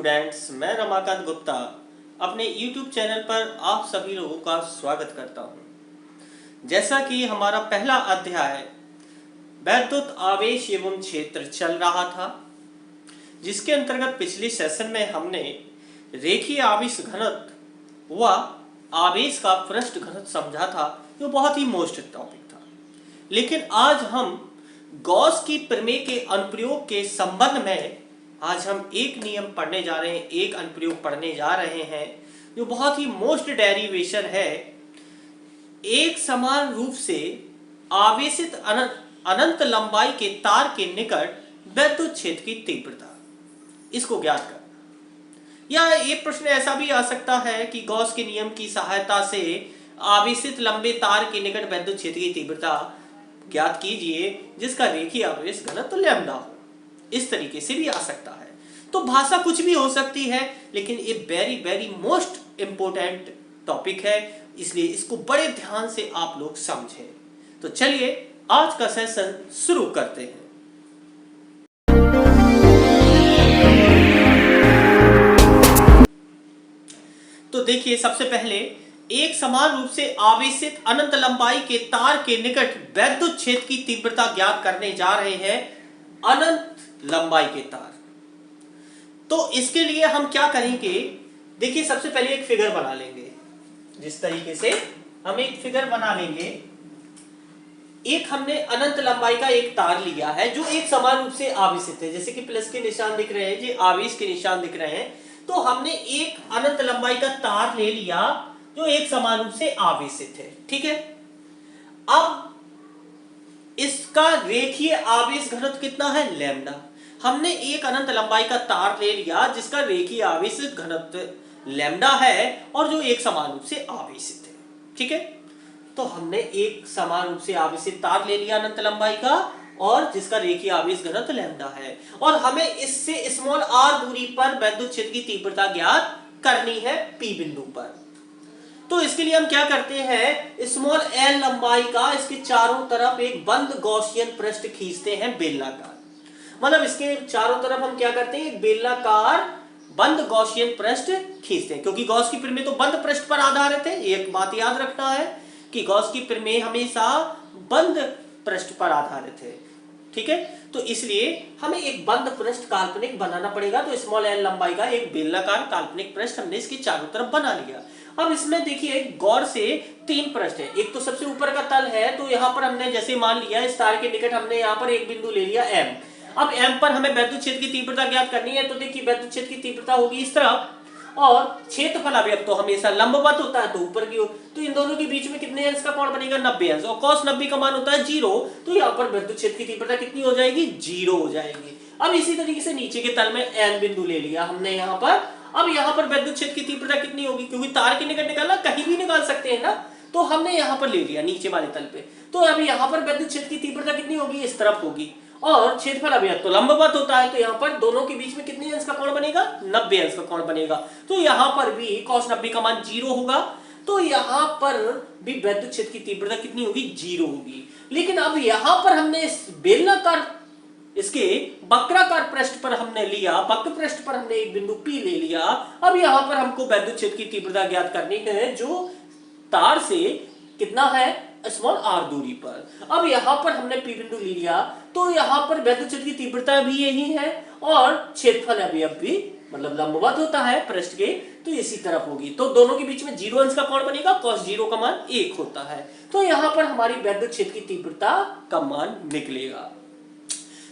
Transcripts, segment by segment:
Students, मैं रमाकांत गुप्ता अपने YouTube channel पर आप सभी लोगों का स्वागत करता हूं। जैसा कि हमारा पहला अध्याय वैद्युत आवेश एवं क्षेत्र चल रहा था, जिसके अंतर्गत पिछले सेशन में हमने रेखीय आवेश घनत्व व आवेश का पृष्ठ घनत्व समझा था, जो बहुत ही मोस्ट टॉपिक था। लेकिन आज हम गॉस की प्रमेय के अनुप्रयोग के संबंध में आज हम एक नियम पढ़ने जा रहे हैं, एक अनुप्रयोग पढ़ने जा रहे हैं, जो बहुत ही मोस्ट डेरिवेशन है। एक समान रूप से आवेशित अनंत लंबाई के तार के निकट वैद्युत क्षेत्र की तीव्रता, इसको ज्ञात करना। या एक प्रश्न ऐसा भी आ सकता है कि गॉस के नियम की सहायता से आवेशित लंबे तार के निकट वैद्युत क्षेत्र की तीव्रता ज्ञात कीजिए, जिसका रेखीय आवेश घनत्व लैम्डा हो। इस तरीके से भी आ सकता है। तो भाषा कुछ भी हो सकती है, लेकिन ये very very most important topic है, इसलिए इसको बड़े ध्यान से आप लोग समझें। तो चलिए आज का सेशन शुरू करते हैं। तो देखिए, सबसे पहले एक समान रूप से आवेशित अनंत लंबाई के तार के निकट वैद्युत क्षेत्र की तीव्रता ज्ञात करने जा रहे हैं। अनंत लंबाई के तार, तो इसके लिए हम क्या करेंगे, देखिए सबसे पहले एक फिगर बना लेंगे। जिस तरीके से हम एक फिगर बना लेंगे, एक हमने अनंत लंबाई का एक तार लिया है जो एक समान रूप से आवेशित है, जैसे कि प्लस के निशान दिख रहे हैं, ये आवेश के निशान दिख रहे हैं। तो हमने एक अनंत लंबाई का तार ले लिया जो एक समान रूप से आवेशित है, ठीक है। अब इसका रेखीय आवेश घनत्व कितना है, लैम्डा। हमने एक अनंत लंबाई का तार ले लिया जिसका रेखीय आवेश घनत्व लैम्डा है और जो एक समान रूप से आवेशित है, ठीक है। तो हमने एक समान रूप से आवेशित तार ले लिया अनंत लंबाई का, और जिसका रेखीय आवेश घनत्व लैम्डा है, और हमें इससे स्मॉल r दूरी पर वैद्युत क्षेत्र की तीव्रता ज्ञात करनी है P बिंदु पर। तो इसके लिए हम क्या करते हैं, स्मॉल l लंबाई का इसके चारों तरफ एक बंद गॉसियन पृष्ठ खींचते हैं बेलनाकार। मतलब इसके चारों तरफ हम क्या करते हैं, एक बेलनाकार बंद गॉसियन पृष्ठ खींचते हैं, क्योंकि गॉस की प्रमेय तो बंद पृष्ठ पर आधारित है। एक बात याद रखना है कि गॉस की प्रमेय हमेशा बंद पृष्ठ पर आधारित है, ठीक है। तो इसलिए हमें एक बंद पृष्ठ काल्पनिक बनाना पड़ेगा। तो स्मॉल l लंबाई का एक बेलनाकार काल्पनिक पृष्ठ हमने इसके चारों तरफ बना लिया। अब इसमें देखिए गौर से तीन पृष्ठ है। एक तो सबसे ऊपर का तल है, तो यहाँ पर हमने जैसे मान लिया इस तार के निकट हमने यहाँ पर एक बिंदु ले लिया M। अब M पर हमें वैद्युत क्षेत्र की तीव्रता ज्ञात करनी है। तो देखिए वैद्युत क्षेत्र की तीव्रता होगी इस तरफ, और क्षेत्रफल अवयव तो हमेशा लंबवत होता है, तो ऊपर की ओर। तो इन दोनों के बीच में कितने अंश का कोण बनेगा, 90 अंश, और cos 90 का मान होता है 0। तो यहाँ पर वैद्युत क्षेत्र की तीव्रता कितनी हो जाएगी, 0 हो जाएगी। अब इसी तरीके से नीचे के तल में N बिंदु ले लिया हमने यहाँ पर। अब यहाँ पर वैद्युत क्षेत्र की तीव्रता कितनी होगी, क्योंकि तार के निकट निकालना, कहीं भी निकाल सकते हैं ना, तो हमने यहाँ पर ले लिया नीचे वाले तल पे। तो अब यहाँ पर वैद्युत क्षेत्र की तीव्रता कितनी होगी, इस तरफ होगी, और क्षेत्रफल अवयव तो लंबवत होता है, तो यहाँ पर दोनों के बीच में कितने अंश का कोण बनेगा, 90 अंश का कोण बनेगा। तो यहाँ पर भी cos 90 का मान 0 होगा। तो यहाँ पर भी वैद्युत क्षेत्र की तीव्रता कितनी होगी, 0 होगी। लेकिन अब यहाँ पर हमने इस बेलनाकार, इसके वक्राकार पृष्ठ पर हमने लिया, वक्र पृष्ठ पर हमने एक बिंदु P ले लिया। अब यहाँ पर हमको वैद्युत क्षेत्र की तीव्रता ज्ञात करनी है, जो तार से कितना है, स्मॉल r दूरी पर। अब यहाँ पर हमने P बिंदु ले लिया, तो यहाँ पर वैद्युत क्षेत्र की तीव्रता भी यही है, और क्षेत्रफल अवयव भी मतलब लंबवत होता है पृष्ठ के, तो इसी तरफ होगी। तो दोनों के बीच में 0 अंश का कोण बनेगा, cos 0 का मान 1 होता है। तो यहाँ पर हमारी वैद्युत क्षेत्र की तीव्रता का मान निकलेगा।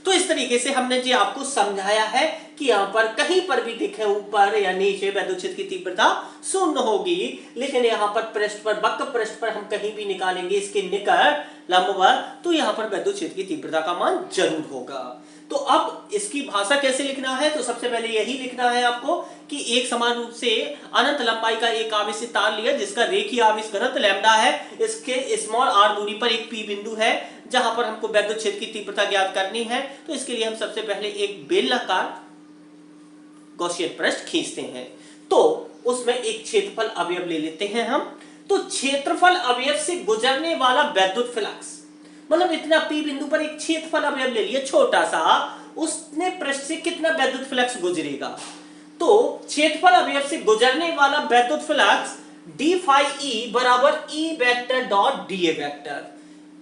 तो इस तरीके से हमने जी आपको समझाया है कि यहाँ पर कहीं पर भी दिखे ऊपर या नीचे वैद्युत क्षेत्र की तीव्रता 0 होगी, लेकिन यहाँ पर पृष्ठ पर, वक्र पृष्ठ पर हम कहीं भी निकालेंगे इसके निकट लंबवत, तो यहाँ पर वैद्युत क्षेत्र की तीव्रता का मान जरूर होगा। तो अब इसकी भाषा कैसे लिखना है, तो सबसे पहले यही लिखना है आपको कि एक समान रूप से अनंत लंबाई का एक आवेशित तार लिया जिसका रेखीय आवेश घनत्व लैम्डा है, इसके स्मॉल r दूरी पर एक P बिंदु है जहां पर हमको वैद्युत क्षेत्र की तीव्रता ज्ञात करनी है। तो इसके लिए हम सबसे पहले एक बेलनाकार गॉसियन पृष्ठ खींचते हैं, तो उसमें एक क्षेत्रफल अवयव ले लेते हैं हम। तो क्षेत्रफल अवयव से गुजरने वाला वैद्युत फ्लक्स, मतलब इतना P बिंदु पर एक क्षेत्रफल अवयव ले लिया छोटा सा, उसने पृष्ठ से कितना वैद्युत फ्लक्स गुजरेगा। तो क्षेत्रफल अवयव से गुजरने वाला वैद्युत फ्लक्स डी फाई ई बराबर ई वेक्टर डॉट डीए वेक्टर,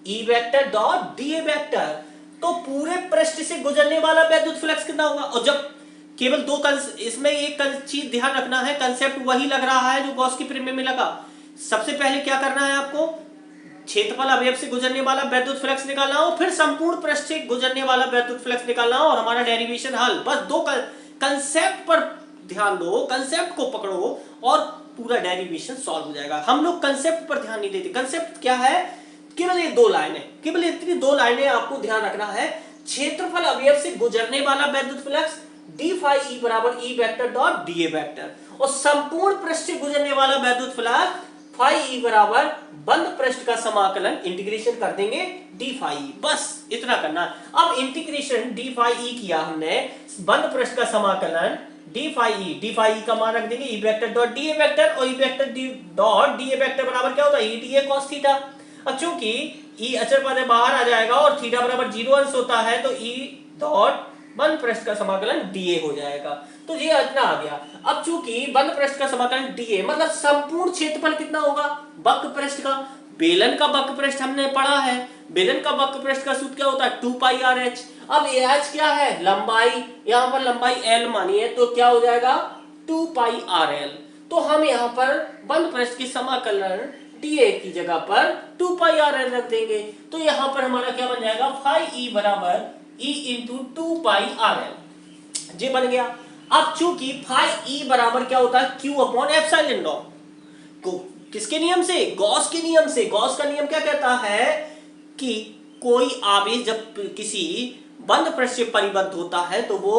ई वेक्टर डॉट डीए वेक्टर। तो पूरे पृष्ठ से गुजरने वाला वैद्युत फ्लक्स कितना होगा? और जब केवल दो इसमें एक चीज ध्यान रखना है, कंसेप्ट वही लग रहा है जो गॉस की प्रीमियम में लगा। सबसे पहले क्या करना है आपको? क्षेत्रफल अवयव से गुजरने वाला वैद्युत फ्लक्स निकालना हो, फिर संपूर्ण पृष्ठ से गुजरने वाला वैद्युत फ्लक्स निकालना हो, और हमारा डेरिवेशन हल। बस दो कंसेप्ट पर ध्यान दो, कंसेप्ट को पकड़ो और पूरा डेरिवेशन सॉल्व हो जाएगा। हम लोग कंसेप्ट पर ध्यान नहीं देते। कंसेप्ट क्या है? केवल ये दो लाइनें, केवल इतनी दो लाइनें आपको ध्यान रखना है। क्षेत्रफल अवयव से गुजरने वाला वैद्युत फ्लक्स डी फाई ई बराबर ई वेक्टर डॉट डीए वेक्टर, और संपूर्ण पृष्ठ से गुजरने वाला वैद्युत फ्लक्स फाई ई बराबर बंद पृष्ठ का समाकलन इंटीग्रेशन कर देंगे डी फाई ई। बस इतना करना है। अब इंटीग्रेशन डी फाई ई किया हमने, बंद पृष्ठ का समाकलन डी फाई ई का मान रख देंगे E vector dot dA vector, और E vector dot dA vector बराबर क्या होता है? E dA cos theta. अब चूंकि ई अचर पद बाहर आ जाएगा और थीटा बराबर 0 अंश होता है, तो ई डॉट बंद पृष्ठ का समाकलन डीए हो जाएगा। तो ये इतना आ गया। अब चूंकि बंद पृष्ठ का समाकलन डीए मतलब संपूर्ण क्षेत्रफल कितना होगा? वक्र पृष्ठ का, बेलन का वक्र पृष्ठ हमने पढ़ा है। बेलन का वक्र पृष्ठ का सूत्र क्या होता है? 2 पाई आर एच। अब एच क्या है? लंबाई। यहां पर लंबाई एल मानी है, तो क्या हो जाएगा? 2 पाई आर एल। तो हम यहां पर बंद पृष्ठ की समाकलन डीए की जगह पर 2 पाई आर एल रख देंगे। तो यहां पर हमारा क्या बन जाएगा? फाई ई बराबर ई इंटू 2 पाई आर एल। ये बन गया। अब चूंकि फाई ई बराबर क्या होता है? Q upon epsilon not. को किसके नियम से? गॉस के नियम से। गॉस का नियम क्या कहता है कि कोई आवेश जब किसी बंद पृष्ठ से परिबद्ध होता है तो वो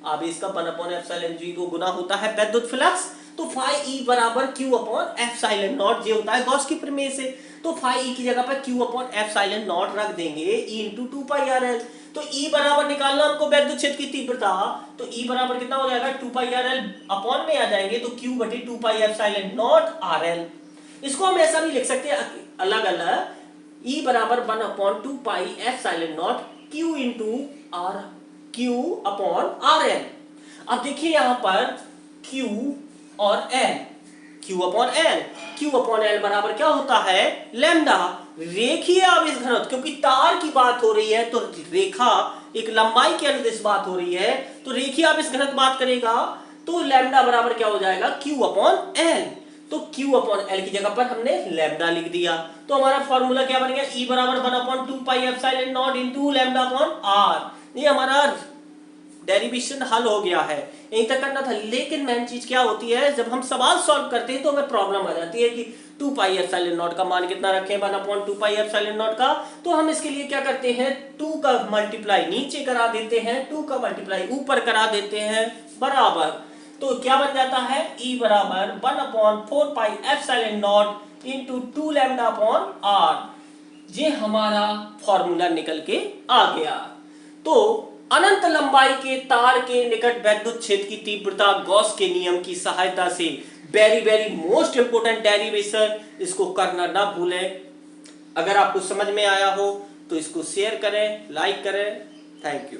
आवेश का 1 अपॉन एप्सिलॉन जीरो गुना होता है वैद्युत फ्लक्स। तो फाई ई बराबर क्यू अपॉन एप्सिलॉन नॉट, ये होता है गॉस की प्रमेय से। तो फाई ई की जगह पर क्यू अपॉन एप्सिलॉन नॉट रख देंगे, ई इंटू 2 पाई आर एल। तो ई बराबर निकालना हमको वैद्युत क्षेत्र की तीव्रता, तो ई बराबर कितना हो जाएगा? 2 पाई आर एल अपॉन में आ जाएंगे, तो क्यू बटे 2 pi epsilon not R L. इसको हम ऐसा भी लिख सकते हैं अलग अलग, ई बराबर 1 upon 2 pi epsilon naught q into r, q upon r l. अब देखिए यहां पर क्यू और l, q upon l, q upon l बराबर क्या होता है? लैम्डा। रेखीय आवेश घनत्व, क्योंकि तार की बात हो रही है तो रेखा एक लंबाई के अनुदिश बात हो रही है, तो रेखीय आवेश घनत्व बात करेगा, तो लैम्डा बराबर क्या हो जाएगा? Q upon L. तो क्यू अपॉन एल की जगह पर हमने लैम्डा लिख दिया। तो हमारा फॉर्मूला क्या बन गया? ई बराबर 1 upon 2 pi epsilon naught into lambda upon r. ये हमारा डेरिवेशन हल हो गया है। यहीं तक करना था। लेकिन मेन चीज क्या होती है, जब हम सवाल सॉल्व करते हैं तो हमें प्रॉब्लम आ जाती है कि 2 पाई एप्सिलॉन नॉट का मान कितना रखें? 1 अपॉन 2 पाई एप्सिलॉन नॉट का। तो हम इसके लिए क्या करते हैं? 2 का मल्टीप्लाई नीचे करा देते हैं, 2 का मल्टीप्लाई ऊपर करा देते हैं, बराबर। तो क्या बन जाता है? ई बराबर 1 upon 4 pi epsilon naught into 2 lambda upon r. ये हमारा फॉर्मूला निकल के आ गया। तो अनंत लंबाई के तार के निकट वैद्युत क्षेत्र की तीव्रता गॉस के नियम की सहायता से, very very most important derivation, इसको करना ना भूलें। अगर आपको समझ में आया हो तो इसको शेयर करें, लाइक करें। Thank you.